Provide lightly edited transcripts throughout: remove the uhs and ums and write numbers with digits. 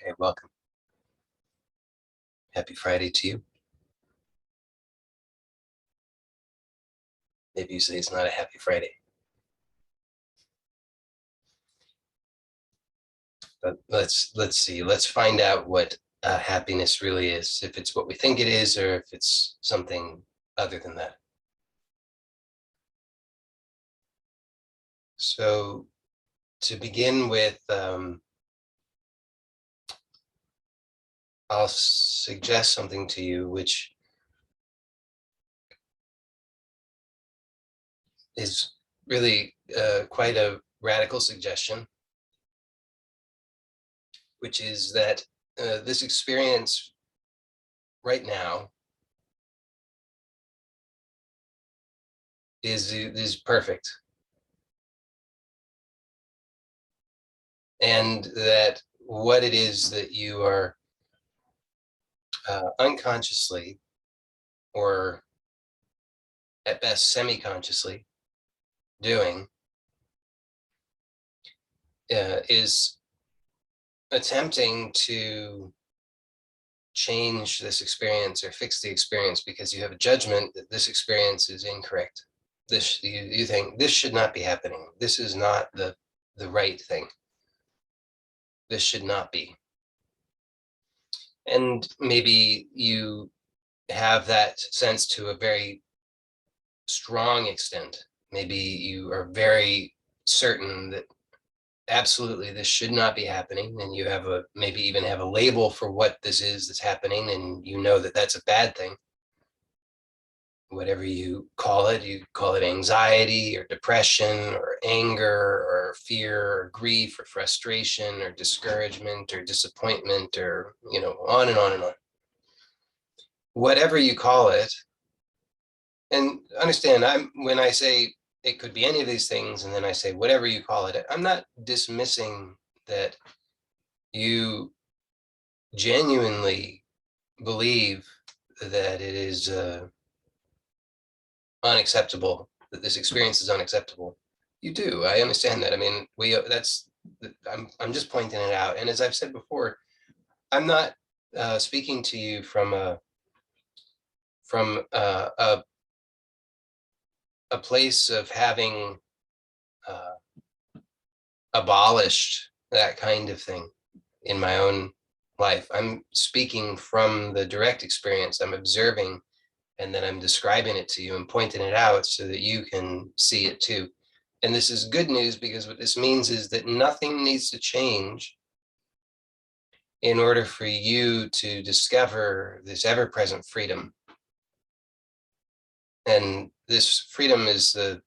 Okay, welcome. Happy Friday to you. Maybe you say it's not a happy Friday. But let's see. Let's find out what happiness really is. If it's what we think it is, or if it's something other than that. So, to begin with, I'll suggest something to you, which is really quite a radical suggestion, which is that this experience right now is perfect, and that what it is that you are unconsciously, or at best semi-consciously, doing is attempting to change this experience or fix the experience because you have a judgment that this experience is incorrect. This you think this should not be happening. This is not the right thing. This should not be. And maybe you have that sense to a very strong extent. Maybe you are very certain that absolutely this should not be happening, and you have maybe even have a label for what this is that's happening, and you know that that's a bad thing. Whatever you call it anxiety or depression or anger or fear or grief or frustration or discouragement or disappointment, or on and on and on. Whatever you call it, and understand, when I say it could be any of these things, and then I say whatever you call it, I'm not dismissing that you genuinely believe that it is unacceptable, that this experience is unacceptable. You do. I understand that. I mean, I'm just pointing it out. And as I've said before, I'm not speaking to you from a place of having abolished that kind of thing in my own life. I'm speaking from the direct experience. I'm observing, and then I'm describing it to you and pointing it out so that you can see it too. And this is good news, because what this means is that nothing needs to change in order for you to discover this ever-present freedom. And this freedom is the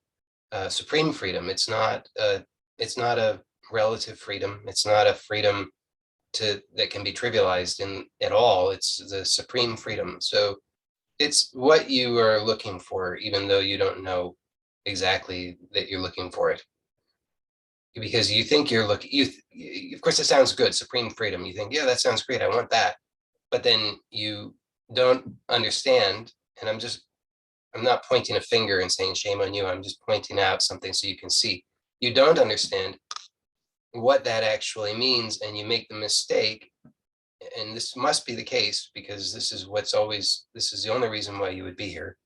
supreme freedom. It's not a relative freedom. It's not a freedom that can be trivialized at all. It's the supreme freedom. So it's what you are looking for, even though you don't know exactly that you're looking for it, because you think you're looking. Of course, it sounds good, supreme freedom. You think, yeah, that sounds great. I want that. But then you don't understand. And I'm not pointing a finger and saying shame on you. I'm just pointing out something so you can see. You don't understand what that actually means, and you make the mistake. And this must be the case, because this is the only reason why you would be here.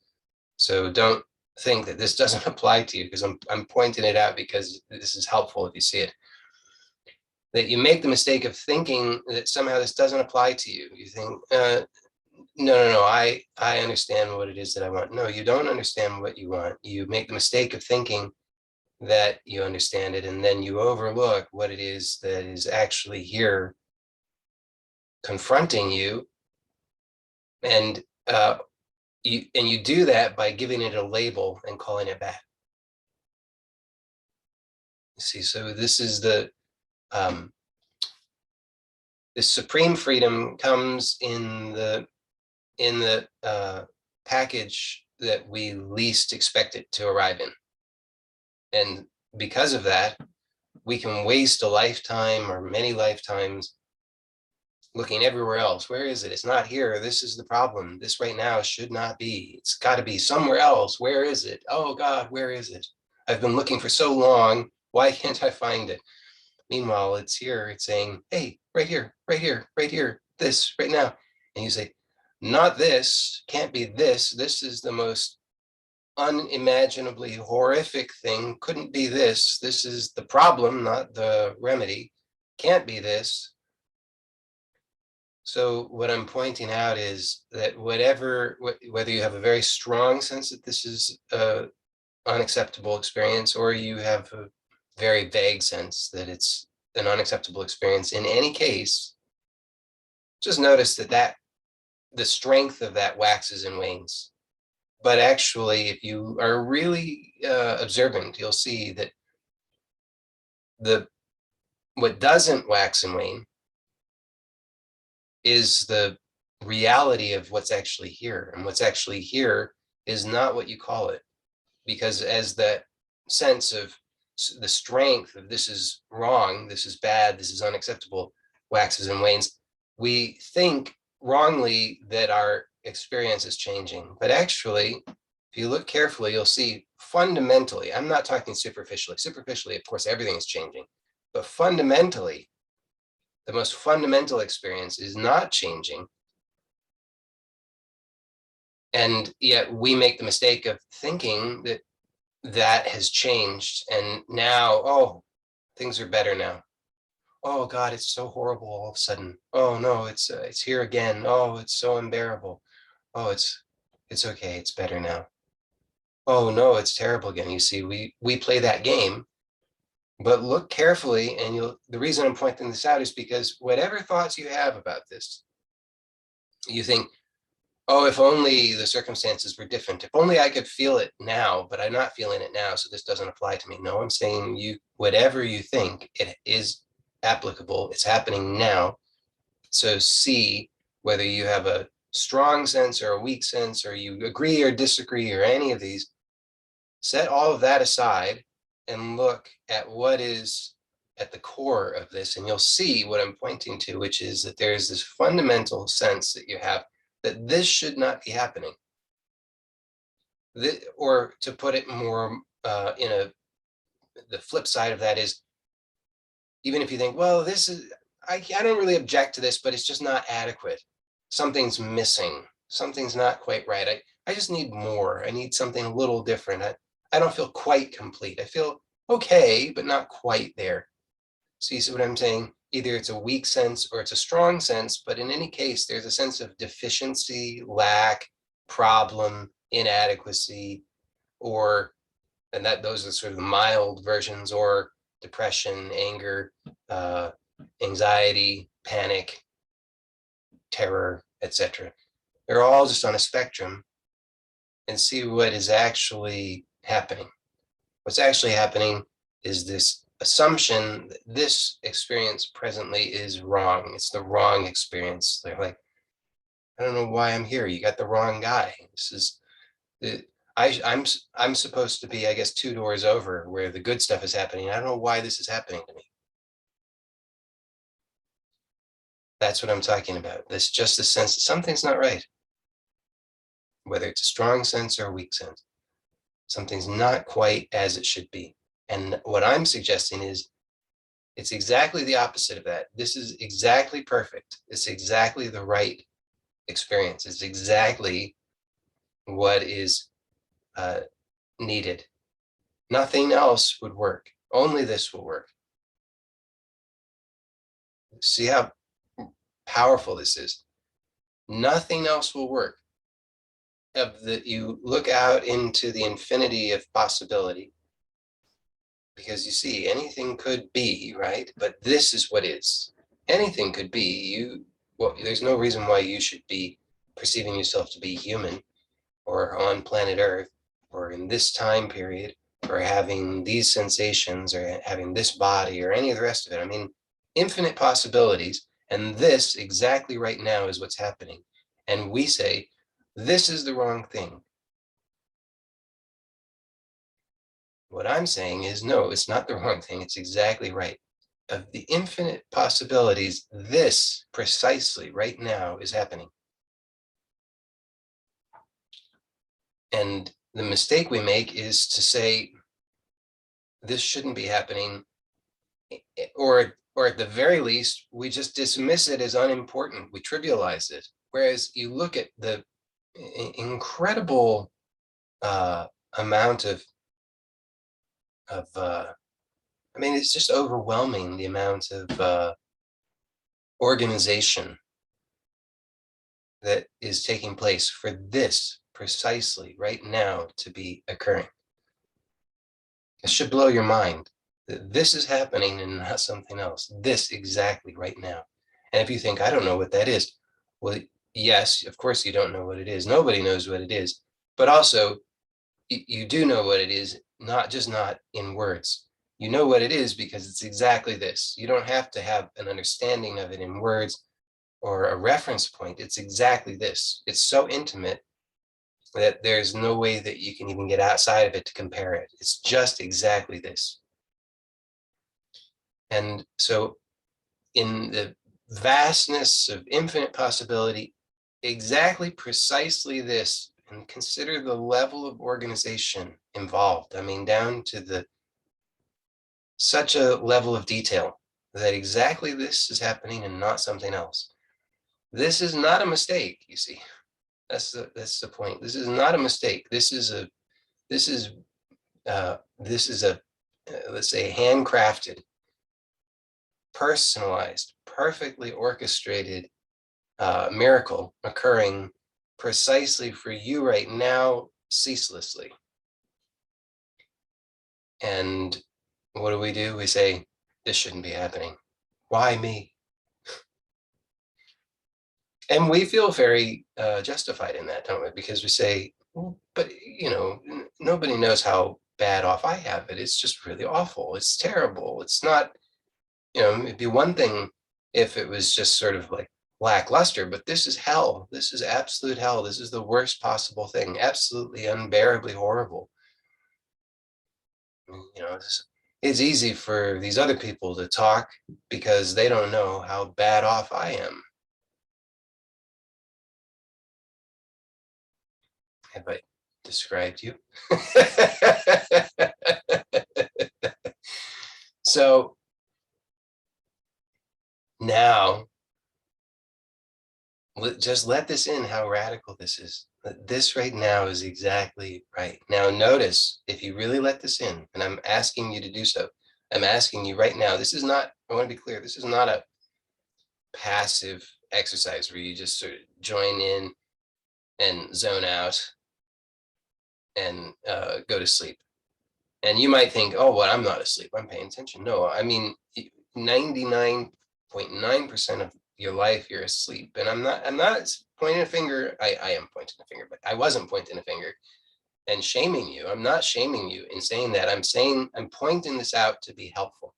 So don't think that this doesn't apply to you, because I'm pointing it out because this is helpful if you see it. That you make the mistake of thinking that somehow this doesn't apply to you. You think, no, I understand what it is that I want. No, you don't understand what you want. You make the mistake of thinking that you understand it, and then you overlook what it is that is actually here confronting you. And you do that by giving it a label and calling it bad. You see, so this is this supreme freedom comes in the package that we least expect it to arrive in. And because of that, we can waste a lifetime or many lifetimes looking everywhere else. Where is it? It's not here. This is the problem. This right now should not be. It's got to be somewhere else. Where is it? Oh God, where is it? I've been looking for so long. Why can't I find it? Meanwhile, it's here, it's saying, hey, right here, right here, right here, this, right now. And you say, not this, can't be this. This is the most unimaginably horrific thing. Couldn't be this. This is the problem, not the remedy. Can't be this. So what I'm pointing out is that whether you have a very strong sense that this is an unacceptable experience, or you have a very vague sense that it's an unacceptable experience, in any case, just notice that the strength of that waxes and wanes. But actually, if you are really observant, you'll see that what doesn't wax and wane is the reality of what's actually here. And what's actually here is not what you call it. Because as that sense of the strength of this is wrong, this is bad, this is unacceptable, waxes and wanes, we think wrongly that our experience is changing. But actually, if you look carefully, you'll see fundamentally, I'm not talking superficially. Superficially, of course, everything is changing. But fundamentally, the most fundamental experience is not changing. And yet we make the mistake of thinking that that has changed. And now, oh, things are better now. Oh God, it's so horrible all of a sudden. Oh no, it's here again. Oh, it's so unbearable. Oh, it's okay. It's better now. Oh no, it's terrible again. You see, we play that game, but look carefully, and the reason I'm pointing this out is because whatever thoughts you have about this, you think, oh, if only the circumstances were different. If only I could feel it now, but I'm not feeling it now, so this doesn't apply to me. No, I'm saying whatever you think, it is applicable. It's happening now. So see whether you have a strong sense or a weak sense, or you agree or disagree, or any of these. Set all of that aside and look at what is at the core of this, and you'll see what I'm pointing to, which is that there is this fundamental sense that you have that this should not be happening. Or to put it more the flip side of that is, even if you think, well, this is, I don't really object to this, but it's just not adequate. Something's missing. Something's not quite right. I just need more. I need something a little different. I don't feel quite complete. I feel okay, but not quite there. So you see what I'm saying? Either it's a weak sense or it's a strong sense, but in any case, there's a sense of deficiency, lack, problem, inadequacy, and those are sort of the mild versions, or depression, anger, anxiety, panic, terror, etc. They're all just on a spectrum, and see what is actually happening. What's actually happening is this assumption that this experience presently is wrong. It's the wrong experience. They're like, I don't know why I'm here. You got the wrong guy. This is the I'm supposed to be, I guess, 2 doors over where the good stuff is happening. I don't know why this is happening to me. That's what I'm talking about. This just the sense that something's not right, whether it's a strong sense or a weak sense. Something's not quite as it should be. And what I'm suggesting is it's exactly the opposite of that. This is exactly perfect. It's exactly the right experience. It's exactly what is needed. Nothing else would work. Only this will work. See how powerful this is. Nothing else will work. You look out into the infinity of possibility, because you see, anything could be, right? But this is what is. Anything could be. There's no reason why you should be perceiving yourself to be human, or on planet Earth, or in this time period, or having these sensations, or having this body, or any of the rest of it. I mean, infinite possibilities. And this exactly right now is what's happening. And we say, this is the wrong thing. What I'm saying is, no, it's not the wrong thing. It's exactly right. Of the infinite possibilities, this precisely right now is happening. And the mistake we make is to say, this shouldn't be happening. or at the very least, we just dismiss it as unimportant. We trivialize it. Whereas you look at the incredible amount of I mean, it's just overwhelming the amount of organization that is taking place for this precisely right now to be occurring. It should blow your mind that this is happening and not something else. This exactly right now. And if you think, I don't know what that is, well, yes, of course you don't know what it is. Nobody knows what it is. But also, you do know what it is, not in words. You know what it is because it's exactly this. You don't have to have an understanding of it in words or a reference point. It's exactly this. It's so intimate that there's no way that you can even get outside of it to compare it. It's just exactly this. And so in the vastness of infinite possibility, exactly precisely this, and consider the level of organization involved. I mean, down to such a level of detail that exactly this is happening and not something else. This is not a mistake, you see. That's the point. This is not a mistake. This is a let's say handcrafted, personalized, perfectly orchestrated miracle occurring precisely for you right now, ceaselessly. And what do? We say, this shouldn't be happening. Why me? And we feel very justified in that, don't we? Because we say, well, but nobody knows how bad off I have it. It's just really awful. It's terrible. It's not, it'd be one thing if it was just sort of like lackluster, but this is hell. This is absolute hell. This is the worst possible thing. Absolutely unbearably horrible. It's easy for these other people to talk because they don't know how bad off I am. Have I described you? So now, just let this in, how radical this is. This right now is exactly right. Now notice, if you really let this in, and I'm asking you to do so, I'm asking you right now, this is not, I want to be clear, this is not a passive exercise where you just sort of join in and zone out and go to sleep. And you might think, oh, well, I'm not asleep, I'm paying attention. No, I mean, 99.9% of your life you're asleep. And I'm not pointing a finger. I am pointing a finger, but I wasn't pointing a finger and shaming you. I'm not shaming you in saying that. I'm pointing this out to be helpful.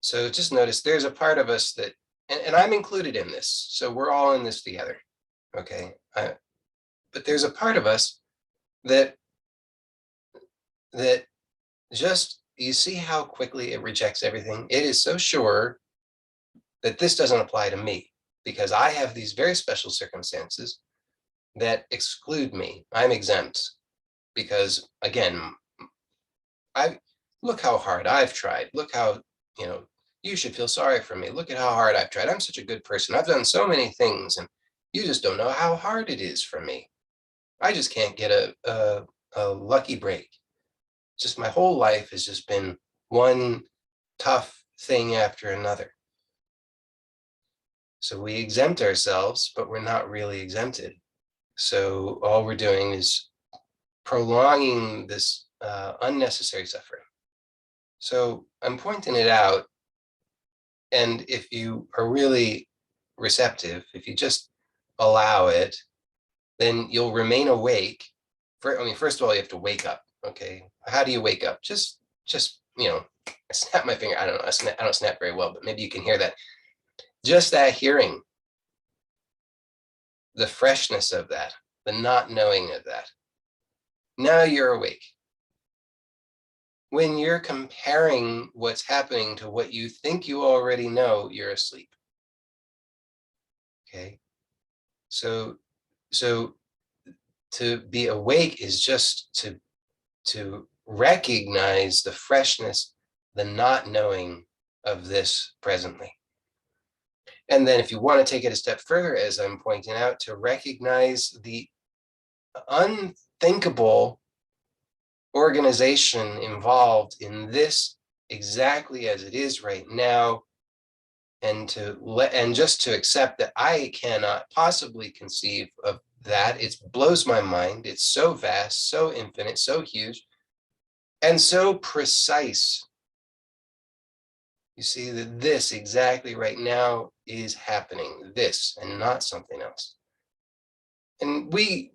So just notice there's a part of us that, and I'm included in this, so we're all in this together, okay? But there's a part of us that just, you see how quickly it rejects everything? It is so sure that this doesn't apply to me because I have these very special circumstances that exclude me. I'm exempt because, again, I look how hard I've tried. Look how, you should feel sorry for me. Look at how hard I've tried. I'm such a good person. I've done so many things and you just don't know how hard it is for me. I just can't get a lucky break. Just my whole life has just been one tough thing after another. So we exempt ourselves, but we're not really exempted. So all we're doing is prolonging this unnecessary suffering. So I'm pointing it out. And if you are really receptive, if you just allow it, then you'll remain awake. First of all, you have to wake up. Okay. How do you wake up? Just, I snap my finger. I don't know. I don't snap very well, but maybe you can hear that. Just that hearing, the freshness of that, the not knowing of that. Now you're awake. When you're comparing what's happening to what you think you already know, you're asleep. Okay. So to be awake is just to recognize the freshness the not knowing of this presently. And then if you want to take it a step further, as I'm pointing out, to recognize the unthinkable organization involved in this exactly as it is right now, and just to accept that I cannot possibly conceive of that. It blows my mind. It's so vast, so infinite, so huge, and so precise. You see that this exactly right now is happening, this and not something else. And we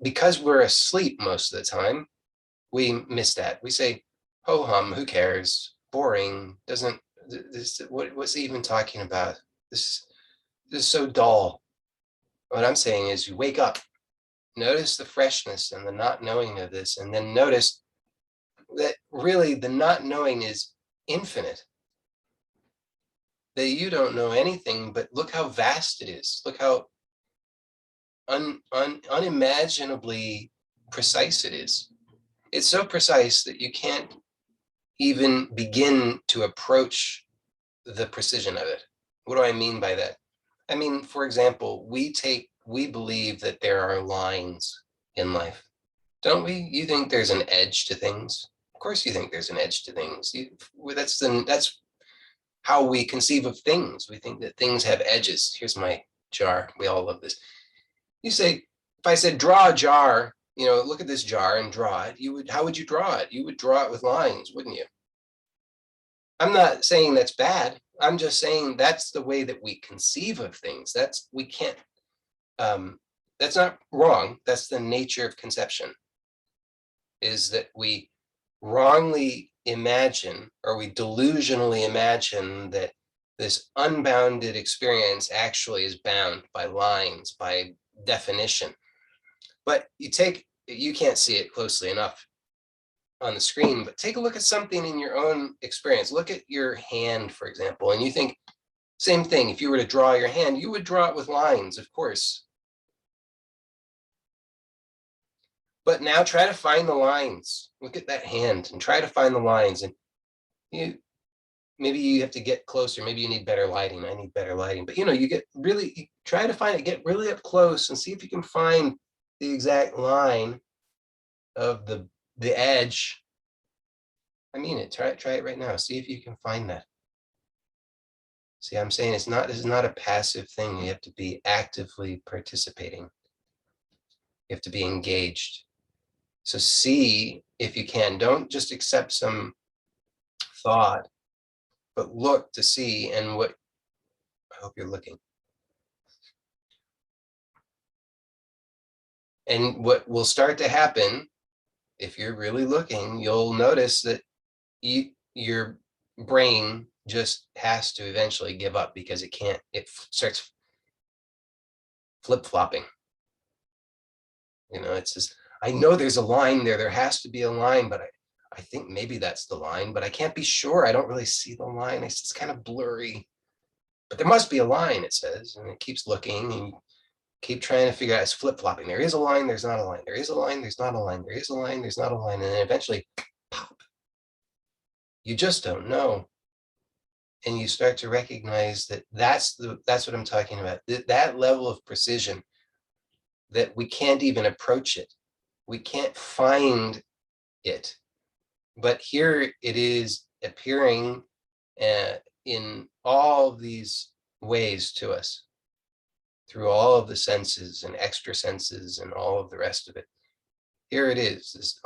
because we're asleep most of the time, we miss that. We say, ho hum, who cares? Boring, doesn't this, what's he even talking about? This is so dull. What I'm saying is you wake up, notice the freshness and the not knowing of this, and then notice that really the not knowing is infinite. That you don't know anything, but look how vast it is. Look how unimaginably precise it is. It's so precise that you can't even begin to approach the precision of it. What do I mean by that? I mean, for example, we believe that there are lines in life, don't we? You think there's an edge to things. Of course you think there's an edge to things. That's how we conceive of things. We think that things have edges. Here's my jar. We all love this. You say, if I said, draw a jar, look at this jar and draw it, how would you draw it? You would draw it with lines, wouldn't you? I'm not saying that's bad. I'm just saying that's the way that we conceive of things. We can't, that's not wrong. That's the nature of conception, is that we wrongly imagine, or we delusionally imagine, that this unbounded experience actually is bound by lines, by definition. But you can't see it closely enough on the screen, but take a look at something in your own experience. Look at your hand, for example, and you think, same thing, if you were to draw your hand, you would draw it with lines, of course. But now try to find the lines. Look at that hand and try to find the lines. And maybe you have to get closer. Maybe you need better lighting. I need better lighting. But you try to find it, get really up close and see if you can find the exact line of the edge. I mean it. Try it right now. See if you can find that. See, I'm saying this is not a passive thing. You have to be actively participating. You have to be engaged. So see if you can. Don't just accept some thought, but look to see. And I hope you're looking. And what will start to happen, if you're really looking, you'll notice that your brain just has to eventually give up, because it starts flip-flopping. It's just, I know there's a line there. There has to be a line, but I think maybe that's the line, but I can't be sure. I don't really see the line. It's kind of blurry, but there must be a line, it says, and it keeps looking and keep trying to figure out. It's flip-flopping. There is a line, there's not a line. There is a line, there's not a line. There is a line, there's not a line. And then eventually, pop. You just don't know. And you start to recognize that that's what I'm talking about. That level of precision, that we can't even approach it. We can't find it. But here it is appearing in all these ways to us, through all of the senses and extra senses and all of the rest of it. Here it is, this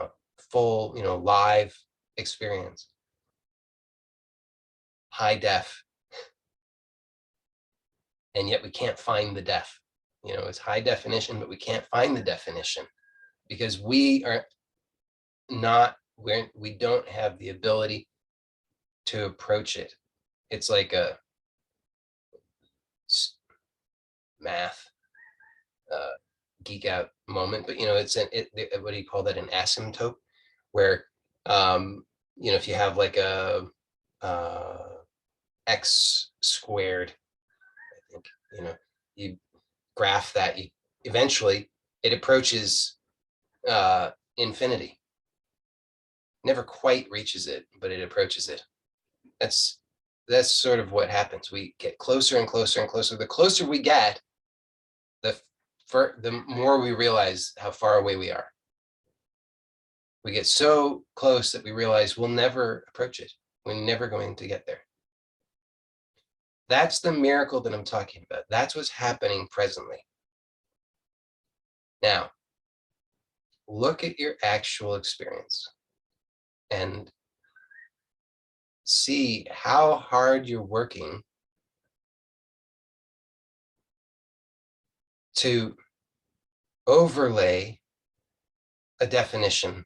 full, live experience. High def. And yet we can't find the def. It's high definition, but we can't find the definition, because we don't have the ability to approach it. It's like a math geek out moment, but it's what do you call that? An asymptote, where if you have like a x squared, I think, you graph that, eventually it approaches infinity. never quite reaches it, but it approaches it. That's sort of what happens. We get closer and closer and closer. The closer we get, the more we realize how far away we are. We get so close that we realize we'll never approach it. We're never going to get there. That's the miracle that I'm talking about. That's what's happening presently. Now, look at your actual experience and see how hard you're working to overlay a definition.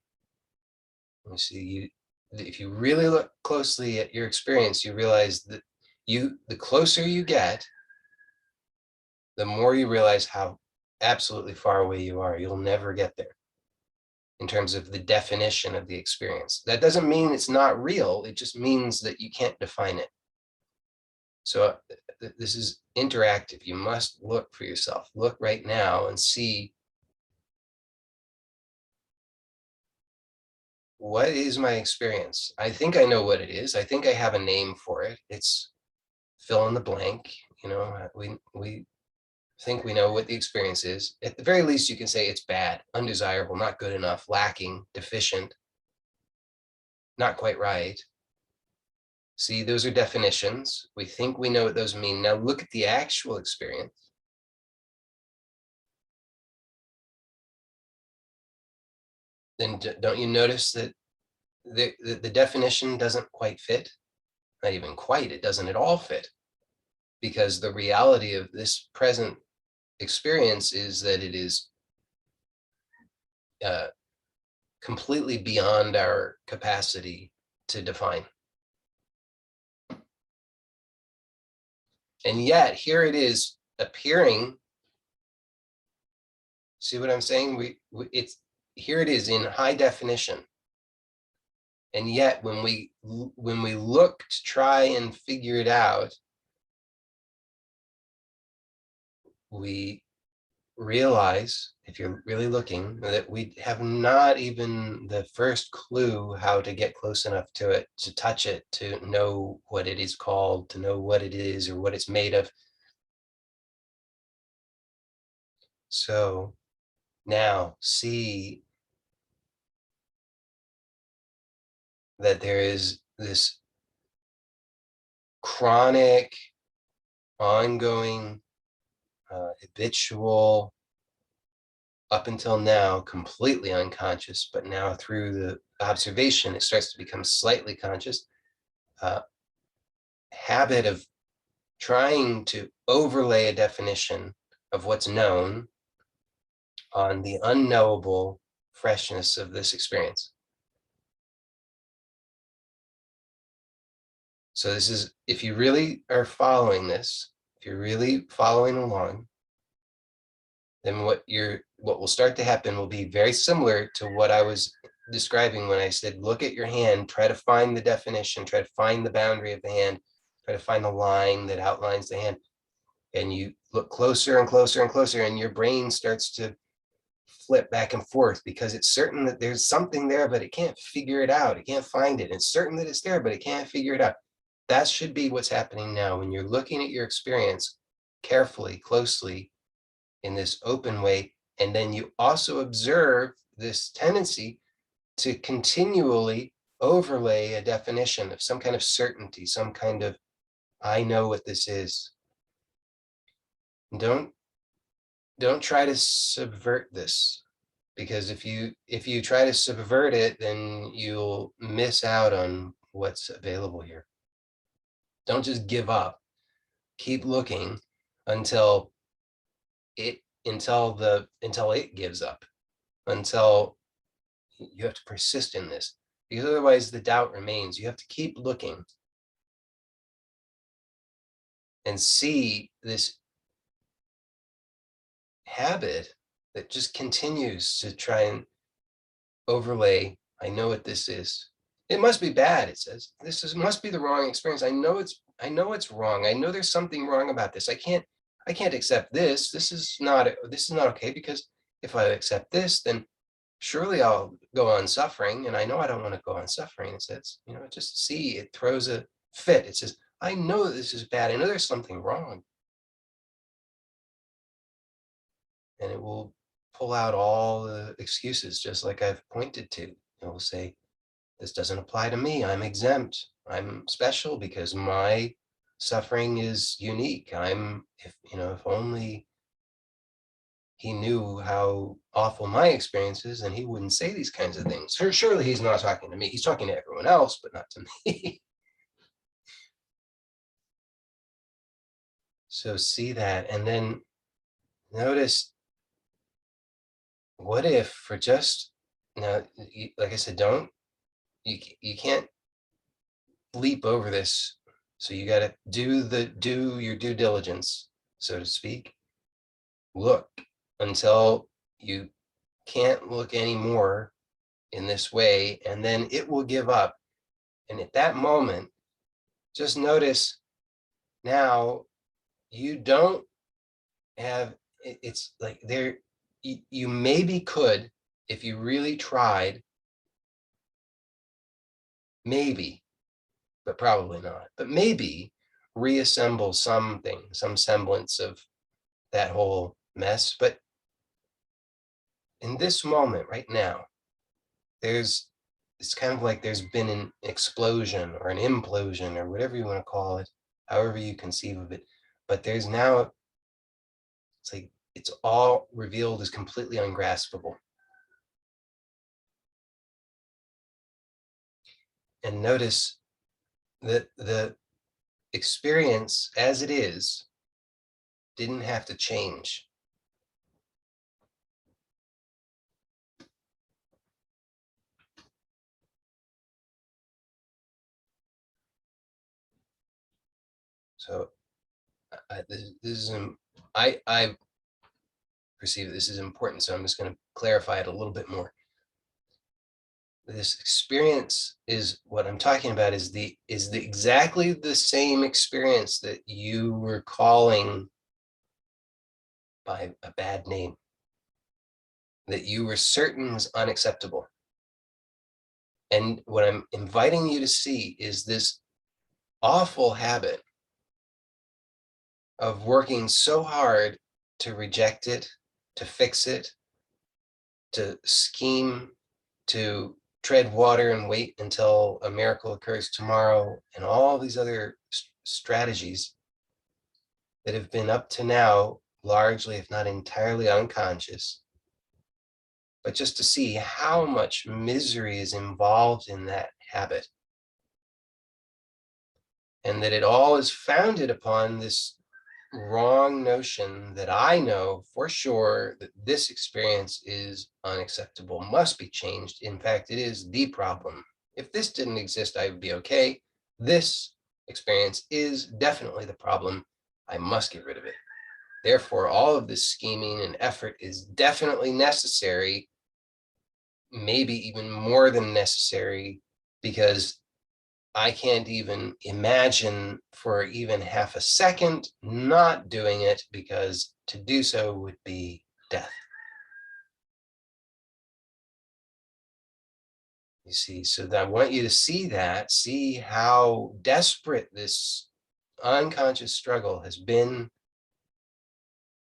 You see, if you really look closely at your experience, you realize that the closer you get, the more you realize how absolutely far away you are. You'll never get there in terms of the definition of the experience. That doesn't mean it's not real. It just means that you can't define it. So this is interactive. You must look for yourself. Look right now and see, what is my experience? I think I know what it is. I think I have a name for it. It's fill in the blank. You know, we think we know what the experience is. At the very least, you can say it's bad, undesirable, not good enough, lacking, deficient, not quite right. See, those are definitions. We think we know what those mean. Now look at the actual experience. Then don't you notice that the definition doesn't quite fit? Not even quite, it doesn't at all fit. Because the reality of this present experience is that it is completely beyond our capacity to define. And yet here it is appearing. See what I'm saying? It's here it is in high definition. And yet when we look to try and figure it out, we realize, if you're really looking, that we have not even the first clue how to get close enough to it, to touch it, to know what it is called, to know what it is or what it's made of. So now see that there is this chronic, ongoing, habitual, up until now, completely unconscious, but now through the observation, it starts to become slightly conscious, habit of trying to overlay a definition of what's known on the unknowable freshness of this experience. So this is, if you really are following this, if you're really following along, then what will start to happen will be very similar to what I was describing when I said, look at your hand, try to find the definition, try to find the boundary of the hand, try to find the line that outlines the hand. And you look closer and closer and closer, and your brain starts to flip back and forth because it's certain that there's something there, but it can't figure it out. It can't find it. It's certain that it's there, but it can't figure it out. That should be what's happening now when you're looking at your experience carefully, closely, in this open way. And then you also observe this tendency to continually overlay a definition of some kind of certainty, some kind of, I know what this is. Don't try to subvert this, because if you try to subvert it, then you'll miss out on what's available here. Don't just give up. Keep looking until it gives up, until you have to persist in this, because otherwise the doubt remains. You have to keep looking and see this habit that just continues to try and overlay, I know what this is. It must be bad, it says. Must be the wrong experience. I know it's wrong. I know there's something wrong about this. I can't accept this. This is not okay, because if I accept this, then surely I'll go on suffering. And I know I don't want to go on suffering. It says, just see, it throws a fit. It says, I know that this is bad. I know there's something wrong. And it will pull out all the excuses, just like I've pointed to. It will say, this doesn't apply to me. I'm exempt. I'm special because my suffering is unique. If only he knew how awful my experience is, then he wouldn't say these kinds of things. Surely he's not talking to me. He's talking to everyone else, but not to me. So see that, and then notice, what if for just now, like I said, you can't leap over this. So you got to do your due diligence, so to speak. Look until you can't look anymore in this way, and then it will give up. And at that moment, just notice now you don't have, it's like there, you maybe could, if you really tried, maybe, but probably not, but maybe reassemble something, some semblance of that whole mess. But in this moment right now, it's kind of like there's been an explosion or an implosion or whatever you want to call it, however you conceive of it. But there's now, it's like it's all revealed as completely ungraspable. And notice that the experience as it is didn't have to change. So this is I perceive that this is important, so I'm just going to clarify it a little bit more. This experience is what I'm talking about is the exactly the same experience that you were calling by a bad name, that you were certain was unacceptable. And what I'm inviting you to see is this awful habit of working so hard to reject it, to fix it, to scheme, to tread water and wait until a miracle occurs tomorrow, and all these other strategies that have been up to now largely, if not entirely, unconscious. But just to see how much misery is involved in that habit, and that it all is founded upon this wrong notion that I know for sure that this experience is unacceptable, must be changed. In fact, it is the problem. If this didn't exist, I would be okay. This experience is definitely the problem. I must get rid of it. Therefore, all of this scheming and effort is definitely necessary, maybe even more than necessary, because I can't even imagine for even half a second not doing it, because to do so would be death. You see, so I want you to see how desperate this unconscious struggle has been.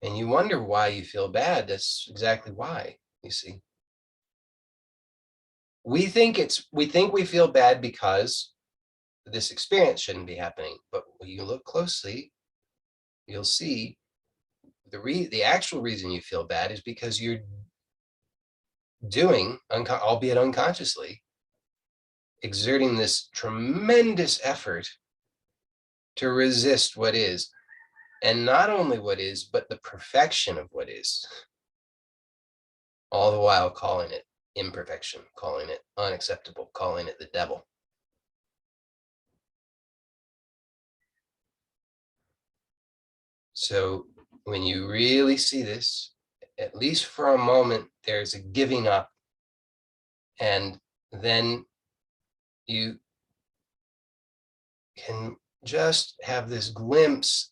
And you wonder why you feel bad. That's exactly why, you see. We think we feel bad because this experience shouldn't be happening. But when you look closely, you'll see the actual reason you feel bad is because you're doing, albeit unconsciously, exerting this tremendous effort to resist what is. And not only what is, but the perfection of what is. All the while calling it imperfection, calling it unacceptable, calling it the devil. So when you really see this, at least for a moment, there's a giving up. And then you can just have this glimpse,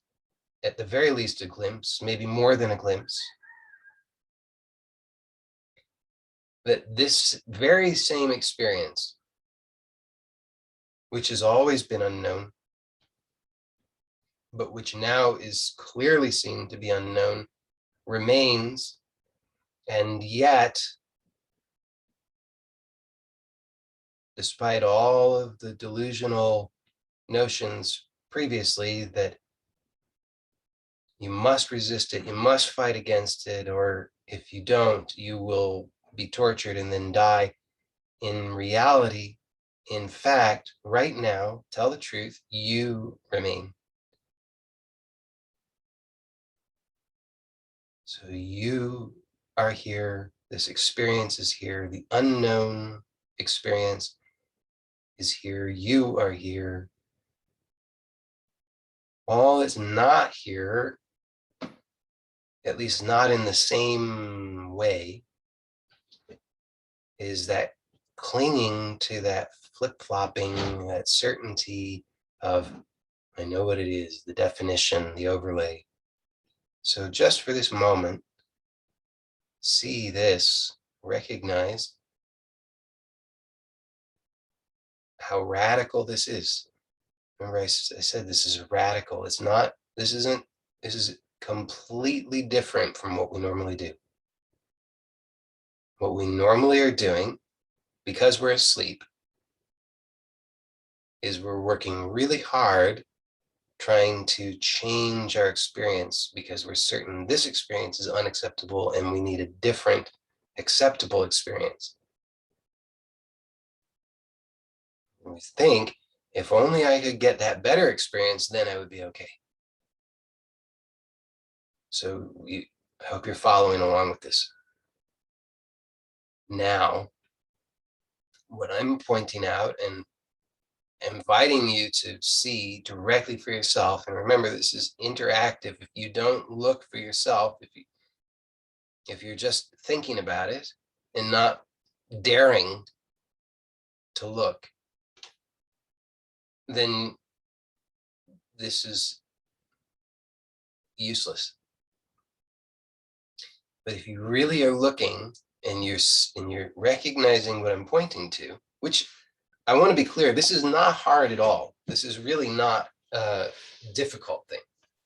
at the very least a glimpse, maybe more than a glimpse, that this very same experience, which has always been unknown, but which now is clearly seen to be unknown, remains. And yet, despite all of the delusional notions previously that you must resist it, you must fight against it, or if you don't, you will be tortured and then die. In reality, in fact, right now, tell the truth, you remain. So you are here, this experience is here, the unknown experience is here, you are here. All is not here, at least not in the same way, is that clinging to that flip-flopping, that certainty of, I know what it is, the definition, the overlay. So just for this moment, see this, recognize how radical this is. Remember I said this is radical. It's not, this is completely different from what we normally do. What we normally are doing, because we're asleep, is we're working really hard trying to change our experience because we're certain this experience is unacceptable and we need a different acceptable experience. We think, if only I could get that better experience, then I would be okay. So I hope you're following along with this. Now, what I'm pointing out and inviting you to see directly for yourself, and remember, this is interactive. If you don't look for yourself, if you're just thinking about it and not daring to look, then this is useless. But if you really are looking and you're recognizing what I'm pointing to, which I want to be clear, this is not hard at all. This is really not a difficult thing.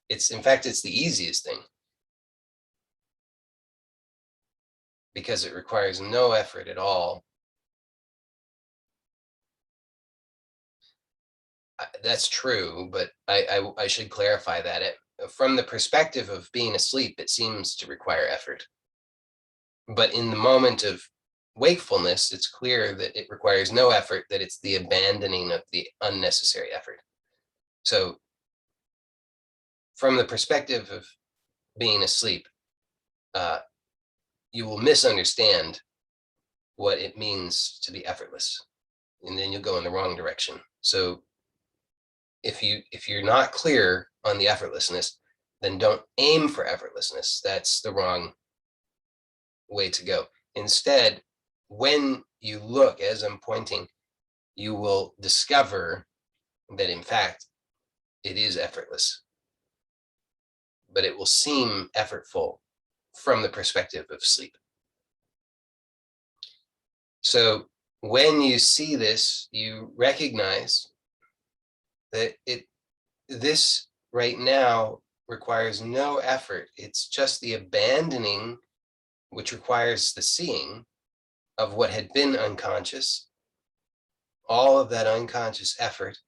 In fact, it's the easiest thing because it requires no effort at all. That's true, but I should clarify that. From the perspective of being asleep, it seems to require effort. But in the moment of wakefulness, it's clear that it requires no effort, that it's the abandoning of the unnecessary effort. So from the perspective of being asleep, you will misunderstand what it means to be effortless, and then you'll go in the wrong direction. So if you're not clear on the effortlessness, then don't aim for effortlessness. That's the wrong way to go. Instead, when you look, as I'm pointing, you will discover that in fact it is effortless, but it will seem effortful from the perspective of sleep. So when you see this, you recognize that this right now requires no effort. It's just the abandoning, which requires the seeing of what had been unconscious. All of that unconscious effort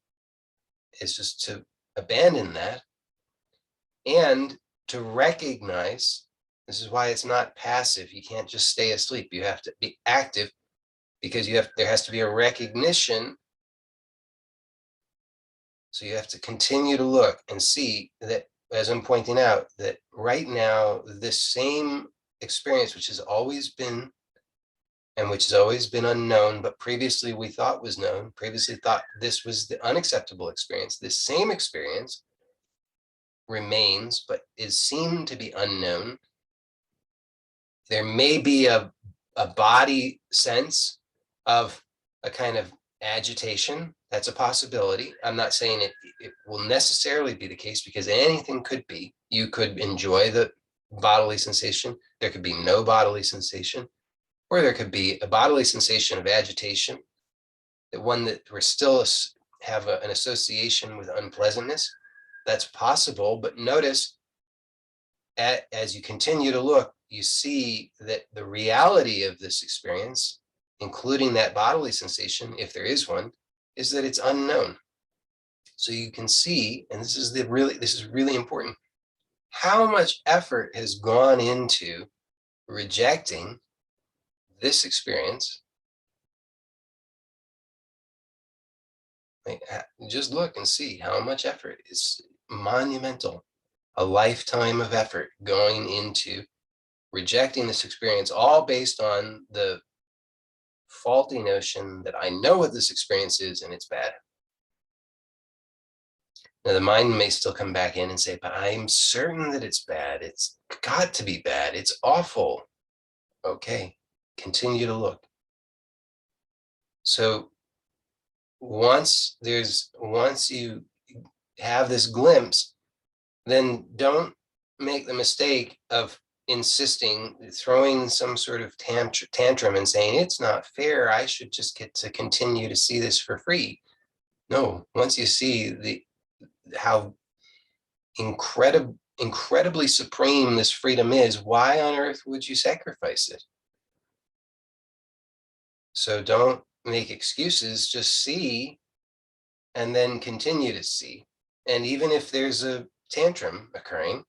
is just to abandon that and to recognize. This is why it's not passive. You can't just stay asleep. You have to be active because there has to be a recognition. So you have to continue to look and see that, as I'm pointing out, that right now, this same experience, which has always been and which has always been unknown, but previously we thought was known, previously thought this was the unacceptable experience, this same experience remains, but is seen to be unknown. There may be a body sense of a kind of agitation. That's a possibility. I'm not saying it will necessarily be the case, because anything could be. You could enjoy the bodily sensation. There could be no bodily sensation. Or there could be a bodily sensation of agitation, the one that we're still have an association with unpleasantness. That's possible, but notice as you continue to look, you see that the reality of this experience, including that bodily sensation, if there is one, is that it's unknown. So you can see, and this is really important, how much effort has gone into rejecting this experience. Like, just look and see how much effort. It's monumental. A lifetime of effort going into rejecting this experience, all based on the faulty notion that I know what this experience is and it's bad. Now, the mind may still come back in and say, but I'm certain that it's bad. It's got to be bad. It's awful. Okay, continue to look. So once you have this glimpse, then don't make the mistake of insisting, throwing some sort of tantrum and saying, it's not fair, I should just get to continue to see this for free. No, once you see how incredibly supreme this freedom is, why on earth would you sacrifice it? So don't make excuses, just see and then continue to see. And even if there's a tantrum occurring,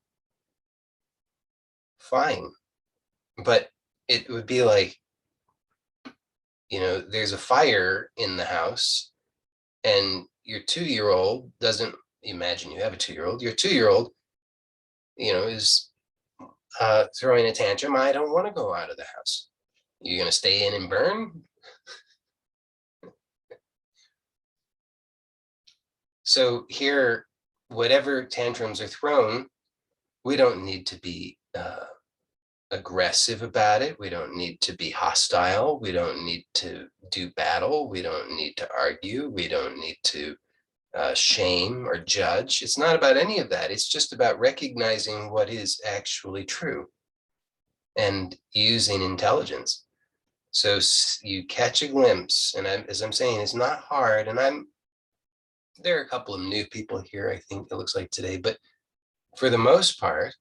fine. But it would be like, there's a fire in the house and your 2-year-old doesn't, imagine you have a 2-year-old, your 2-year-old, is throwing a tantrum. I don't want to go out of the house. You're going to stay in and burn? So here, whatever tantrums are thrown, we don't need to be aggressive about it. We don't need to be hostile. We don't need to do battle. We don't need to argue. We don't need to shame or judge. It's not about any of that. It's just about recognizing what is actually true and using intelligence. So you catch a glimpse, and as I'm saying, it's not hard. And there are a couple of new people here, I think it looks like today, but for the most part,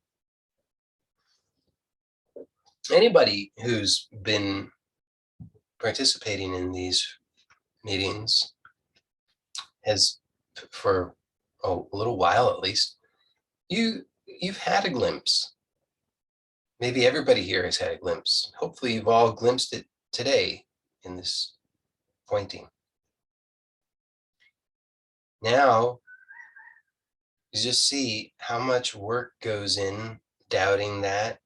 anybody who's been participating in these meetings has, for a little while at least, you've had a glimpse. Maybe everybody here has had a glimpse. Hopefully you've all glimpsed it today in this pointing. Now, you just see how much work goes in doubting that,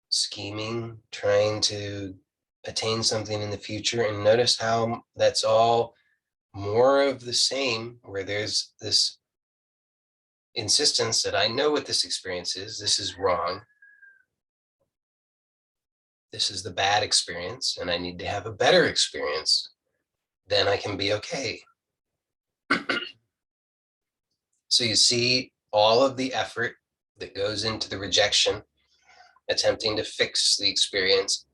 scheming, trying to attain something in the future, and notice how that's all more of the same, where there's this insistence that I know what this experience is, this is wrong, this is the bad experience, and I need to have a better experience, then I can be okay. So you see all of the effort that goes into the rejection, attempting to fix the experience.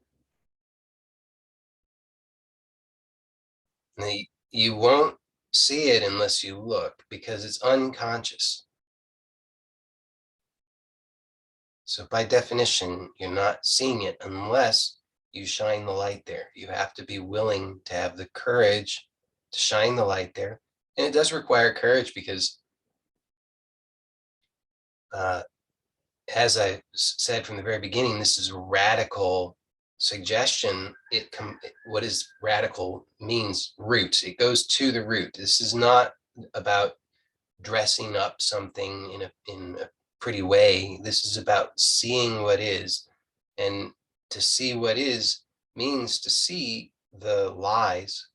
And you won't see it unless you look, because it's unconscious. So by definition, you're not seeing it unless you shine the light there. You have to be willing to have the courage to shine the light there. And it does require courage because, as I said from the very beginning, this is a radical suggestion. What is radical means root. It goes to the root. This is not about dressing up something in a pretty way. This is about seeing what is, and to see what is means to see the lies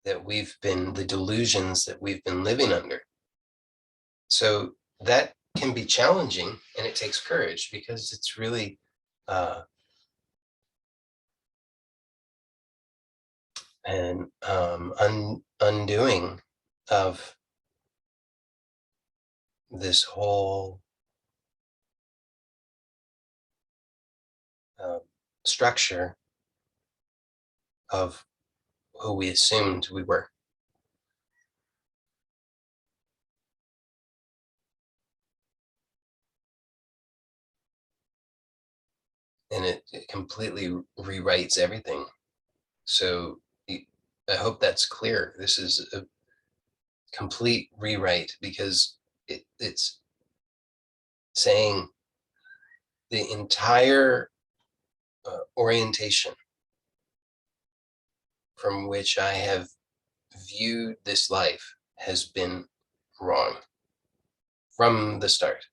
that the delusions that we've been living under. So that can be challenging, and it takes courage, because it's really an undoing of this whole structure of who we assumed we were. And it completely rewrites everything. So I hope that's clear. This is a complete rewrite because it's saying the entire orientation from which I have viewed this life has been wrong from the start,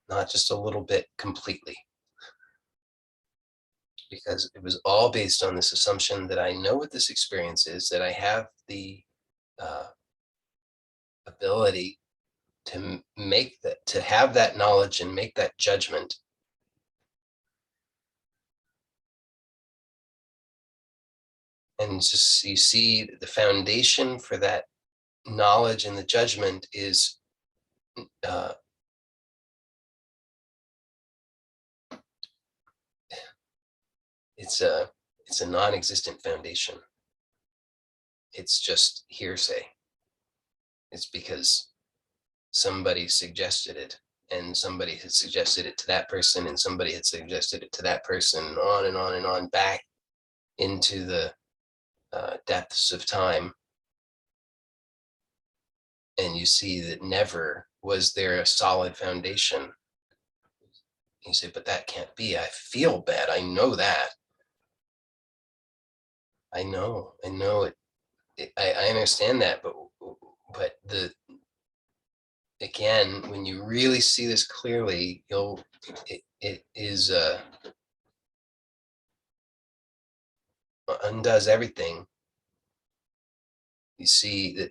not just a little bit, completely. Because it was all based on this assumption that I know what this experience is, that I have the uh, ability to make that, to have that knowledge and make that judgment. And just you see the foundation for that knowledge and the judgment is uh, it's a non-existent foundation. It's just hearsay. It's because somebody suggested it, and somebody had suggested it to that person, and somebody had suggested it to that person, on and on and on, back into the depths of time. And you see that never was there a solid foundation. You say, but that can't be. I feel bad. I know that. I know it. I understand that, but again, when you really see this clearly, it is undoes everything. You see that,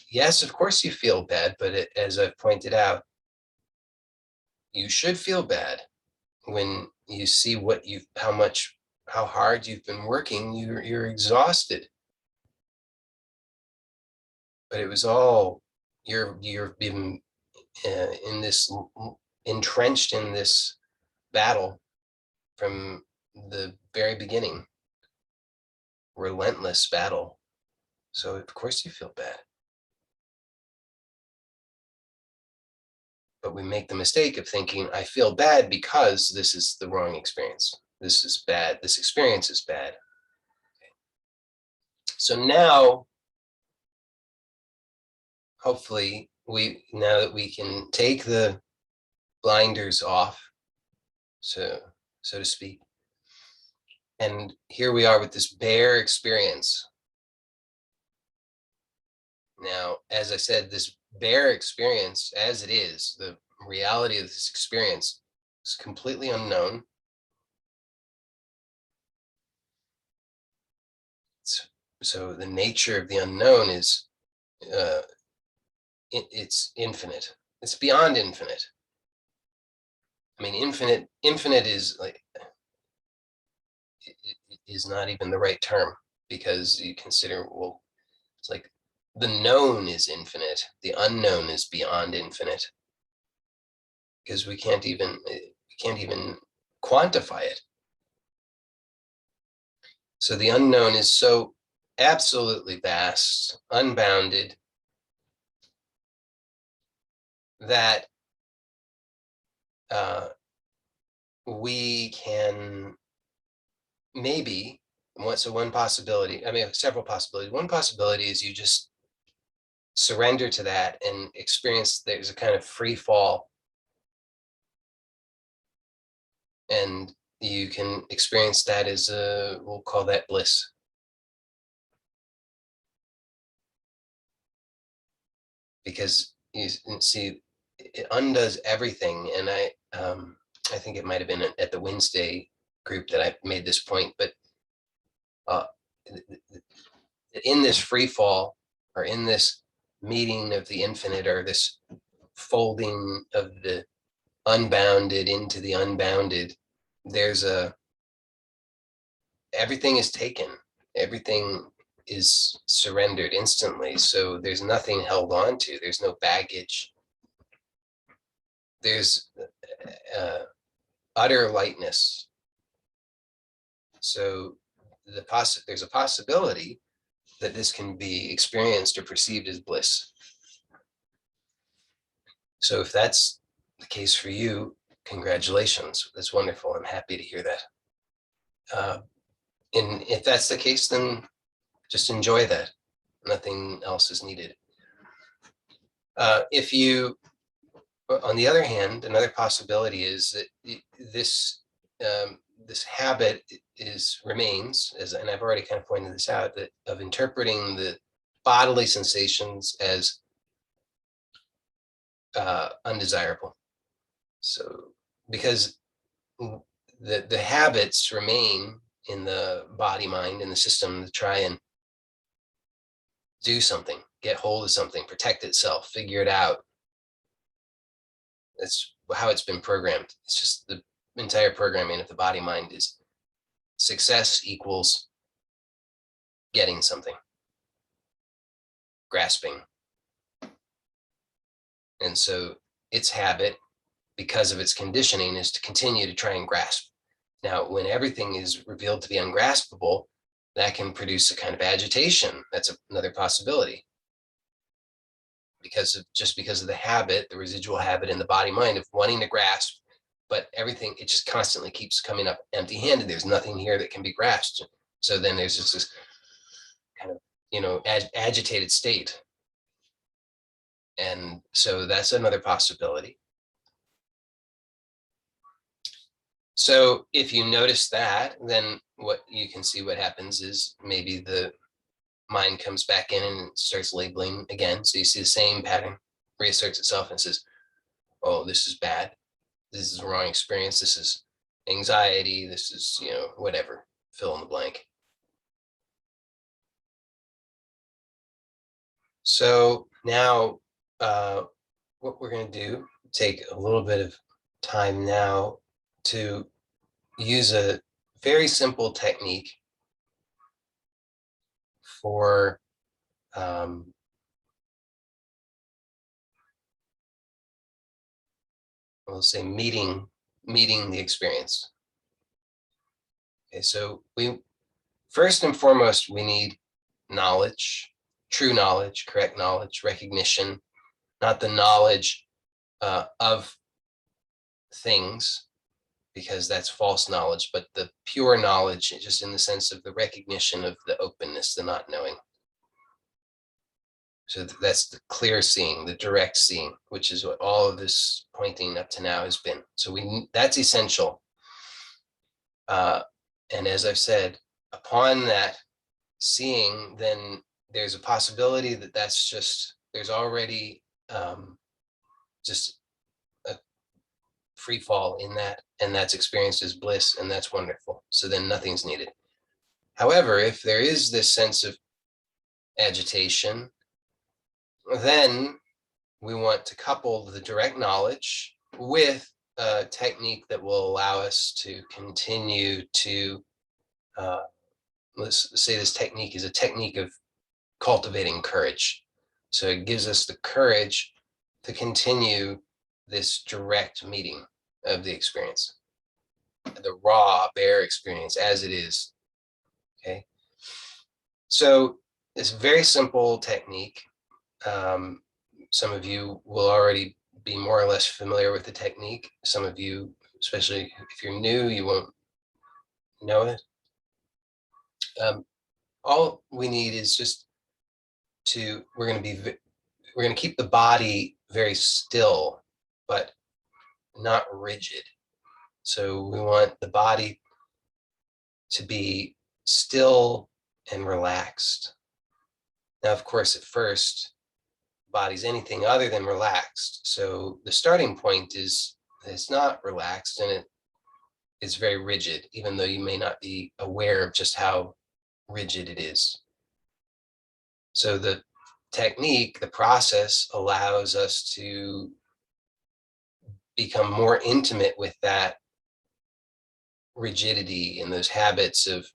yes, of course you feel bad, but as I've pointed out, you should feel bad when you see how hard you've been working. You're exhausted, but it was all you've been in this, entrenched in this battle from the very beginning, relentless battle. So of course you feel bad. But we make the mistake of thinking, I feel bad because this is the wrong experience. This is bad. This experience is bad. So now, hopefully, now that we can take the blinders off, so to speak, and here we are with this bare experience. Now, as I said, this bare experience, as it is, the reality of this experience is completely unknown. So the nature of the unknown is it's infinite. It's beyond infinite. I mean, infinite is like, it is not even the right term, because you consider, well, it's like the known is infinite, the unknown is beyond infinite, because we can't even quantify it. So the unknown is so absolutely vast, unbounded, that we can maybe, so one possibility, I mean, several possibilities. One possibility is you just surrender to that and experience, there's a kind of free fall, and you can experience that as we'll call that bliss. Because you see, it undoes everything. And I think it might have been at the Wednesday group that I made this point, but in this free fall, or in this meeting of the infinite, or this folding of the unbounded into the unbounded, there's everything is taken, everything is surrendered instantly. So there's nothing held on to, there's no baggage, there's utter lightness. So there's a possibility that this can be experienced or perceived as bliss. So if that's the case for you, congratulations. That's wonderful. I'm happy to hear that. And if that's the case, then just enjoy that. Nothing else is needed. If you, on the other hand, another possibility is that this this habit remains, and I've already kind of pointed this out, that of interpreting the bodily sensations as undesirable. So because the habits remain in the body, mind, and the system to try and do something, get hold of something, protect itself, figure it out. That's how it's been programmed. It's just the entire programming of the body mind is success equals getting something, grasping. And so its habit, because of its conditioning, is to continue to try and grasp. Now, when everything is revealed to be ungraspable, that can produce a kind of agitation. That's another possibility. Because of the habit, the residual habit in the body mind of wanting to grasp, but everything, it just constantly keeps coming up empty-handed. There's nothing here that can be grasped. So then there's just this kind of, agitated state. And so that's another possibility. So if you notice that, then what you can see what happens is maybe the mind comes back in and starts labeling again. So you see the same pattern reasserts itself and says, oh, this is bad. This is a wrong experience. This is anxiety. This is, whatever, fill in the blank. So now what we're going to do, take a little bit of time now to use a very simple technique for we'll say meeting the experience. Okay, so we first and foremost, we need knowledge, true knowledge, correct knowledge, recognition, not the knowledge of things, because that's false knowledge, but the pure knowledge, just in the sense of the recognition of the openness, the not knowing. So that's the clear seeing, the direct seeing, which is what all of this pointing up to now has been. So that's essential. And as I've said, upon that seeing, then there's a possibility that there's already just a free fall in that, and that's experienced as bliss, and that's wonderful. So then nothing's needed. However, if there is this sense of agitation, then we want to couple the direct knowledge with a technique that will allow us to continue to, let's say this technique is a technique of cultivating courage. So it gives us the courage to continue this direct meeting of the experience, the raw, bare experience as it is. Okay. So it's a very simple technique. Some of you will already be more or less familiar with the technique. Some of you, especially if you're new, you won't know it. All we need is just we're going to keep the body very still, but not rigid. So we want the body to be still and relaxed. Now, of course, at first, body's anything other than relaxed. So the starting point is it's not relaxed, and it's very rigid, even though you may not be aware of just how rigid it is. So the technique, the process, allows us to become more intimate with that rigidity and those habits of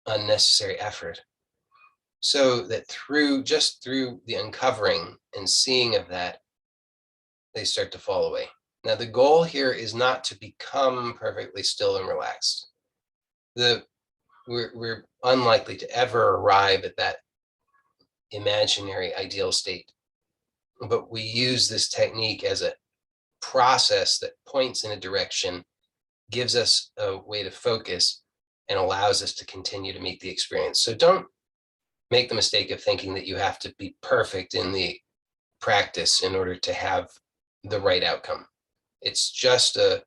unnecessary effort, so that through the uncovering and seeing of that, they start to fall away. Now, the goal here is not to become perfectly still and relaxed. We're unlikely to ever arrive at that imaginary ideal state, but we use this technique as a process that points in a direction, gives us a way to focus, and allows us to continue to meet the experience. So don't make the mistake of thinking that you have to be perfect in the practice in order to have the right outcome. It's just a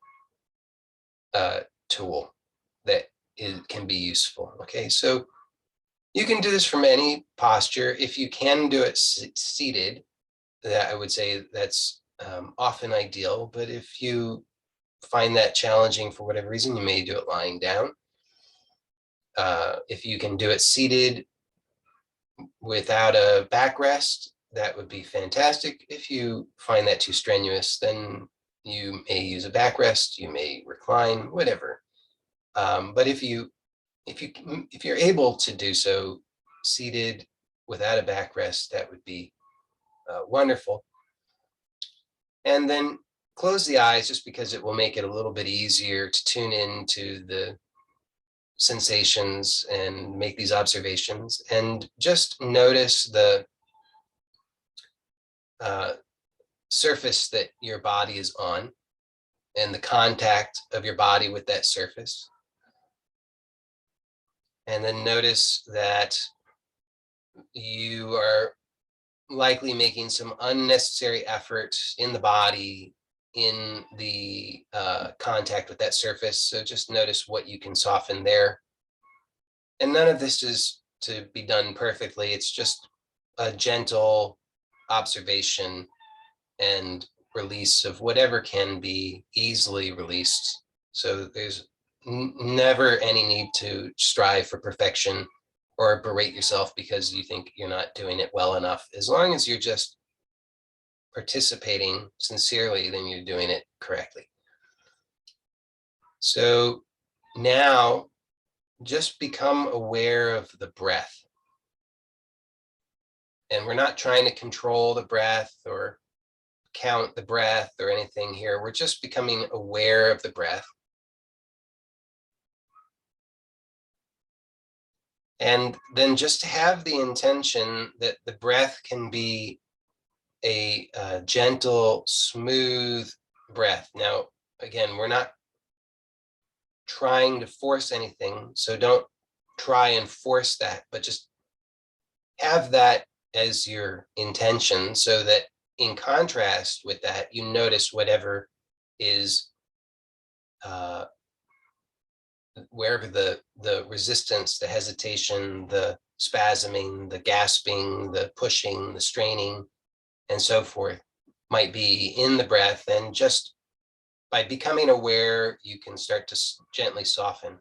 tool that can be useful. Okay, so you can do this from any posture. If you can do it seated, that I would say that's often ideal. But if you find that challenging for whatever reason, you may do it lying down. If you can do it seated without a backrest, that would be fantastic. If you find that too strenuous, then you may use a backrest, you may recline, whatever. But if you're able to do so seated without a backrest, that would be wonderful. And then close the eyes, just because it will make it a little bit easier to tune into the sensations and make these observations, and just notice the surface that your body is on and the contact of your body with that surface. And then notice that you are likely making some unnecessary effort in the body in the contact with that surface. So just notice what you can soften there. And none of this is to be done perfectly. It's just a gentle observation and release of whatever can be easily released. So there's never any need to strive for perfection or berate yourself because you think you're not doing it well enough. As long as you're just participating sincerely, then you're doing it correctly. So now just become aware of the breath. And we're not trying to control the breath or count the breath or anything here. We're just becoming aware of the breath. And then just have the intention that the breath can be a gentle, smooth breath. Now, again, we're not trying to force anything, so don't try and force that, but just have that as your intention, so that in contrast with that, you notice whatever is wherever the resistance, the hesitation, the spasming, the gasping, the pushing, the straining, and so forth might be in the breath. And just by becoming aware, you can start to gently soften.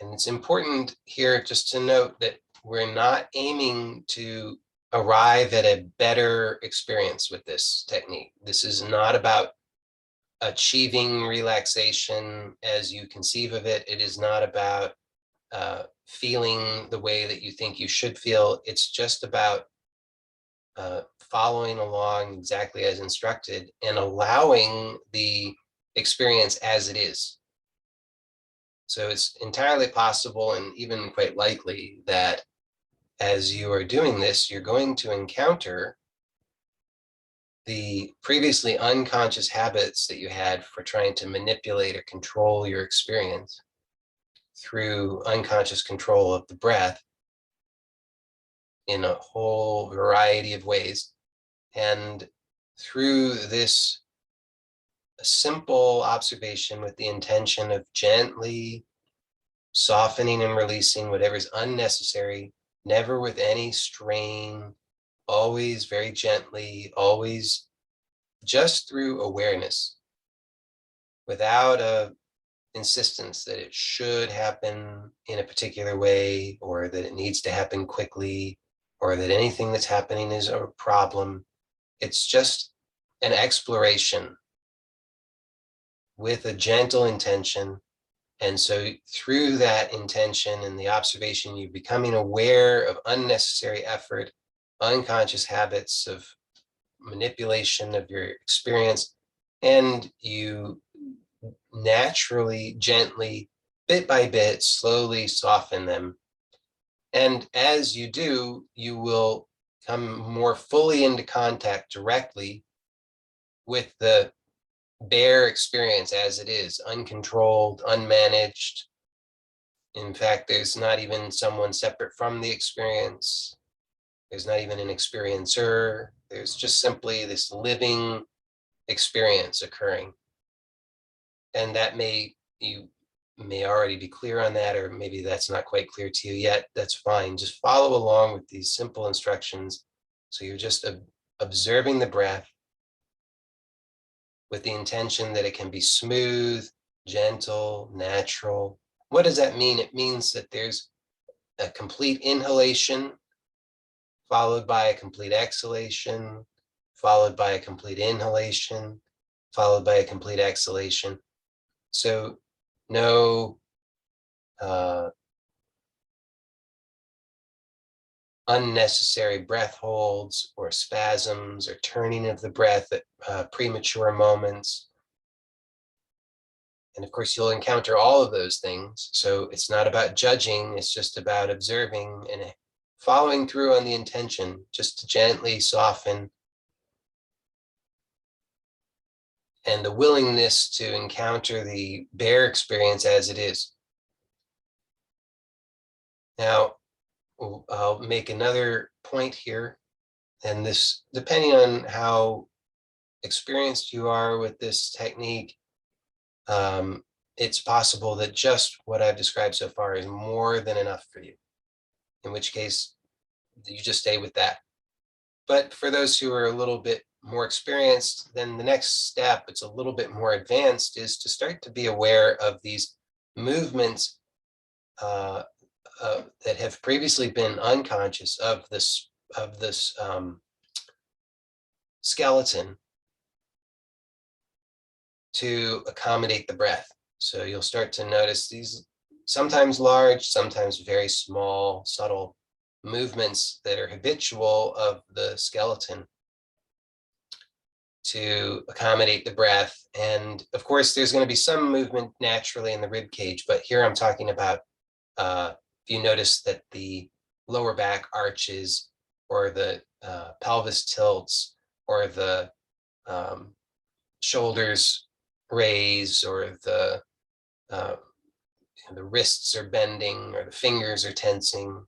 And it's important here just to note that we're not aiming to arrive at a better experience with this technique. This is not about achieving relaxation as you conceive of it. It is not about feeling the way that you think you should feel. It's just about following along exactly as instructed and allowing the experience as it is. So it's entirely possible and even quite likely that as you are doing this, you're going to encounter the previously unconscious habits that you had for trying to manipulate or control your experience through unconscious control of the breath in a whole variety of ways. And through this simple observation with the intention of gently softening and releasing whatever's unnecessary, never with any strain, always very gently, always just through awareness, without a insistence that it should happen in a particular way, or that it needs to happen quickly, or that anything that's happening is a problem. It's just an exploration with a gentle intention. And so through that intention and the observation, you're becoming aware of unnecessary effort, unconscious habits of manipulation of your experience, and you naturally, gently, bit by bit, slowly soften them. And as you do, you will come more fully into contact directly with the bare experience as it is, uncontrolled, unmanaged. In fact, there's not even someone separate from the experience. There's not even an experiencer. There's just simply this living experience occurring. And that you may already be clear on that, or maybe that's not quite clear to you yet. That's fine. Just follow along with these simple instructions. So you're just observing the breath with the intention that it can be smooth, gentle, natural. What does that mean? It means that there's a complete inhalation, followed by a complete exhalation, followed by a complete inhalation, followed by a complete exhalation. So no unnecessary breath holds or spasms or turning of the breath at premature moments. And of course, you'll encounter all of those things. So it's not about judging, it's just about observing and following through on the intention, just to gently soften, and the willingness to encounter the bare experience as it is. Now, I'll make another point here, and this, depending on how experienced you are with this technique, it's possible that just what I've described so far is more than enough for you, in which case you just stay with that. But for those who are a little bit more experienced, then the next step, it's a little bit more advanced, is to start to be aware of these movements that have previously been unconscious of this skeleton to accommodate the breath. So you'll start to notice these sometimes large, sometimes very small, subtle movements that are habitual of the skeleton to accommodate the breath. And of course, there's going to be some movement naturally in the rib cage, but here I'm talking about if you notice that the lower back arches, or the pelvis tilts, or the shoulders raise, or the wrists are bending, or the fingers are tensing,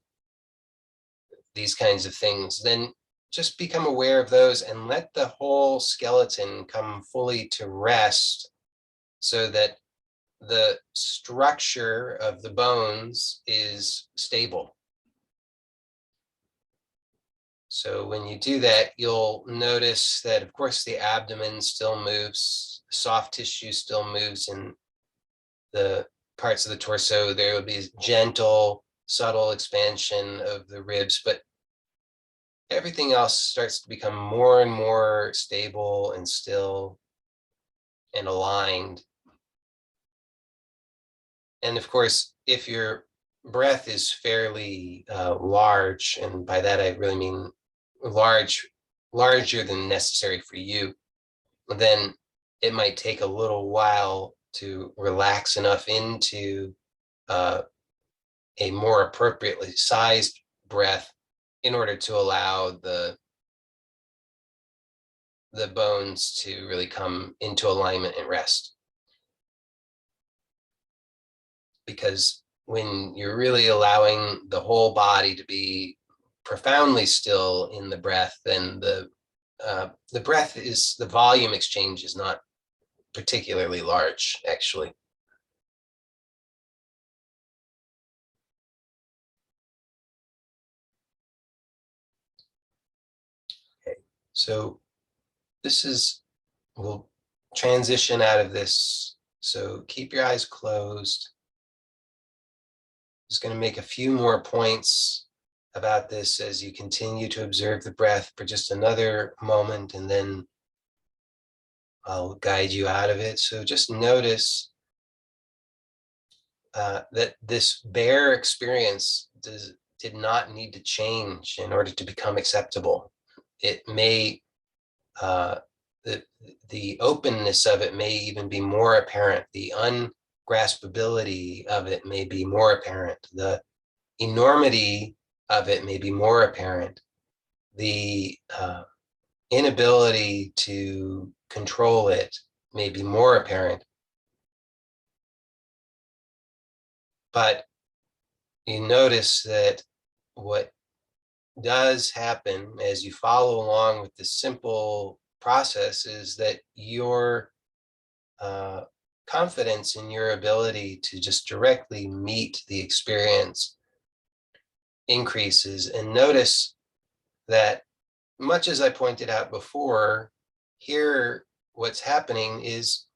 these kinds of things, then just become aware of those and let the whole skeleton come fully to rest, so that the structure of the bones is stable. So when you do that, you'll notice that, of course, the abdomen still moves, soft tissue still moves in the parts of the torso. There will be gentle, subtle expansion of the ribs, but everything else starts to become more and more stable and still and aligned. And of course, if your breath is fairly large, and by that I really mean larger than necessary for you, then it might take a little while to relax enough into a more appropriately sized breath in order to allow the bones to really come into alignment and rest. Because when you're really allowing the whole body to be profoundly still in the breath, then the breath is, the volume exchange is not particularly large, actually. Okay, so we'll transition out of this. So keep your eyes closed. Just going to make a few more points about this as you continue to observe the breath for just another moment, and then I'll guide you out of it. So just notice that this bare experience did not need to change in order to become acceptable. It may, uh, the openness of it may even be more apparent. The ungraspability of it may be more apparent. The enormity of it may be more apparent. The inability to control it may be more apparent. But you notice that what does happen as you follow along with this simple process is that your confidence in your ability to just directly meet the experience increases. And notice that, much as I pointed out before, here what's happening is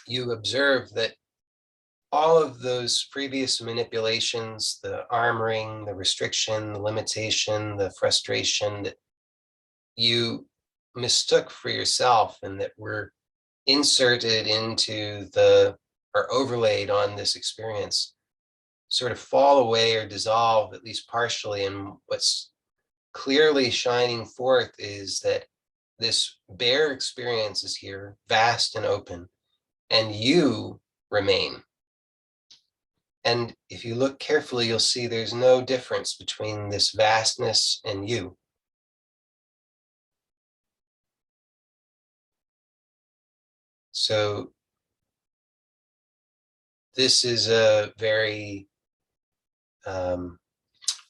you observe that all of those previous manipulations, the armoring, the restriction, the limitation, the frustration that you mistook for yourself and that were inserted into or overlaid on this experience sort of fall away or dissolve, at least partially. And what's clearly shining forth is that this bare experience is here, vast and open, and you remain. And if you look carefully, you'll see there's no difference between this vastness and you. So this is a very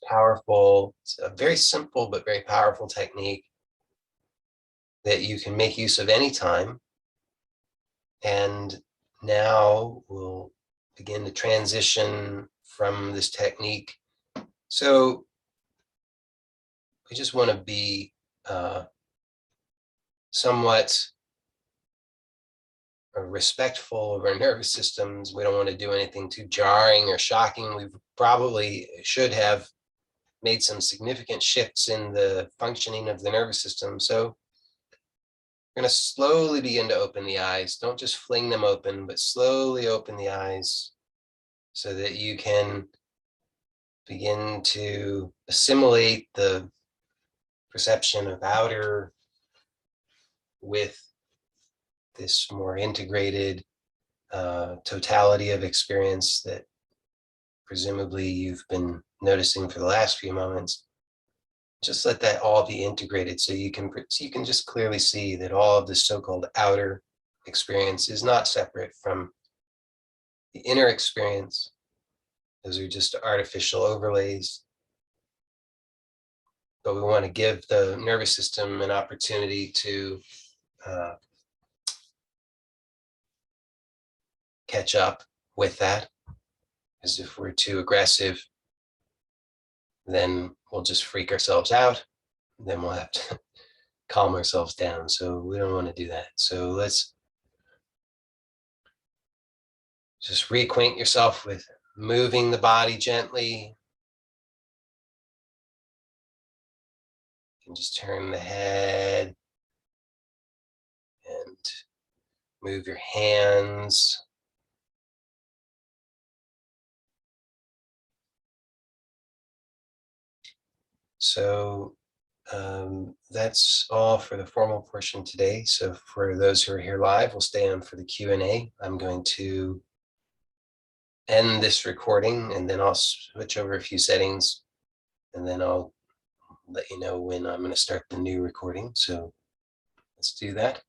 powerful, it's a very simple but very powerful technique that you can make use of anytime. And now we'll begin to transition from this technique. So we just want to be somewhat respectful of our nervous systems. We don't want to do anything too jarring or shocking. We probably should have made some significant shifts in the functioning of the nervous system. So we're going to slowly begin to open the eyes. Don't just fling them open, but slowly open the eyes so that you can begin to assimilate the perception of outer with this more integrated totality of experience that presumably you've been noticing for the last few moments. Just let that all be integrated so you can just clearly see that all of this so-called outer experience is not separate from the inner experience. Those are just artificial overlays. But we want to give the nervous system an opportunity to catch up with that. Because if we're too aggressive, then we'll just freak ourselves out. Then we'll have to calm ourselves down. So we don't want to do that. So let's just reacquaint yourself with moving the body gently. You can just turn the head and move your hands. So that's all for the formal portion today. So for those who are here live, we'll stay on for the Q&A. I'm going to end this recording and then I'll switch over a few settings and then I'll let you know when I'm going to start the new recording. So let's do that.